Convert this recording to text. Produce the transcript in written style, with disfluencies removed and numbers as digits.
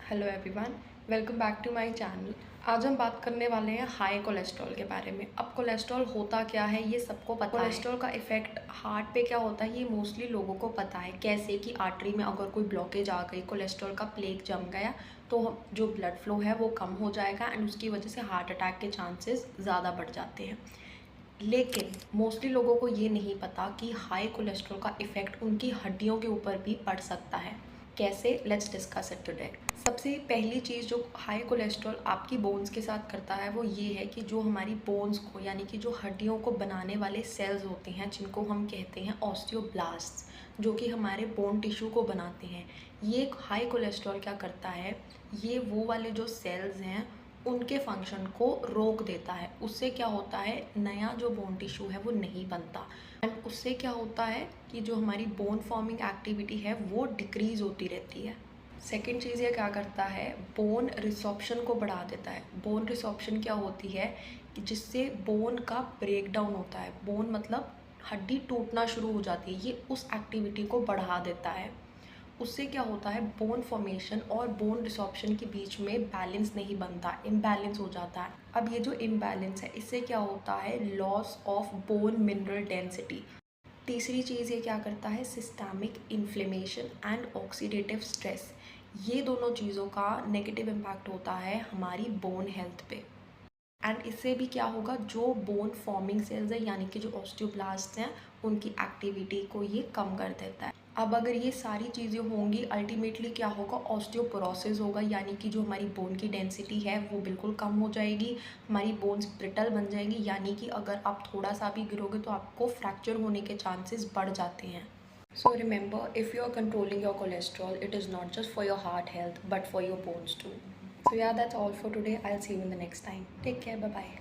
Hello everyone, welcome back to my channel. आज हम बात करने वाले हैं हाई कोलेस्ट्रॉल के बारे में। अब कोलेस्ट्रॉल होता क्या है ये सबको पता है। कोलेस्ट्रॉल का इफेक्ट हार्ट पे क्या होता है ये मोस्टली लोगों को पता है। कैसे कि आर्टरी में अगर कोई ब्लॉकेज आ गई, कोलेस्ट्रॉल का प्लेग जम गया तो जो ब्लड फ्लो है वो कम हो जाएगा एंड उसकी वजह से हार्ट अटैक के चांसेस ज़्यादा बढ़ जाते हैं। लेकिन मोस्टली लोगों को ये नहीं पता कि हाई कोलेस्ट्रॉल का इफ़ेक्ट उनकी हड्डियों के ऊपर भी पड़ सकता है। कैसे? Let's discuss it today. सबसे पहली चीज़ जो हाई कोलेस्ट्रॉल आपकी बोन्स के साथ करता है वो ये है कि जो हमारी बोन्स को यानी कि जो हड्डियों को बनाने वाले सेल्स होते हैं जिनको हम कहते हैं ऑस्टियोब्लास्ट्स, जो कि हमारे बोन टिश्यू को बनाते हैं, ये हाई कोलेस्ट्रॉल क्या करता है, ये वो वाले जो सेल्स हैं उनके फंक्शन को रोक देता है। उससे क्या होता है, नया जो बोन टिश्यू है वो नहीं बनता एंड उससे क्या होता है कि जो हमारी बोन फॉर्मिंग एक्टिविटी है वो डिक्रीज़ होती रहती है। सेकेंड चीज़ ये क्या करता है, बोन रिसॉर्प्शन को बढ़ा देता है। बोन रिसॉर्प्शन क्या होती है कि जिससे बोन का ब्रेक डाउन होता है। बोन मतलब हड्डी टूटना शुरू हो जाती है, ये उस एक्टिविटी को बढ़ा देता है। उससे क्या होता है, बोन फॉर्मेशन और बोन रिसॉर्प्शन के बीच में बैलेंस नहीं बनता, इम्बैलेंस हो जाता है। अब ये जो इम्बैलेंस है इससे क्या होता है, loss of bone mineral density. तीसरी चीज़ ये क्या करता है, systemic inflammation and oxidative stress. ये दोनों चीज़ों का नेगेटिव इम्पैक्ट होता है हमारी बोन हेल्थ पे एंड इससे भी क्या होगा, जो बोन फॉर्मिंग सेल्स है यानी कि जो ऑस्टियोब्लास्ट हैं उनकी एक्टिविटी को ये कम कर देता है। अब अगर ये सारी चीज़ें होंगी अल्टीमेटली क्या होगा, ऑस्टियोपोरोसिस होगा, यानी कि जो हमारी बोन की डेंसिटी है वो बिल्कुल कम हो जाएगी, हमारी बोन्स ब्रिटल बन जाएंगी, यानी कि अगर आप थोड़ा सा भी गिरोगे तो आपको फ्रैक्चर होने के चांसेस बढ़ जाते हैं। So remember, if you are controlling your cholesterol, it is not just for your heart health but for your bones too. So yeah, that's all for today. I'll see you in the next time. Take care. Bye bye.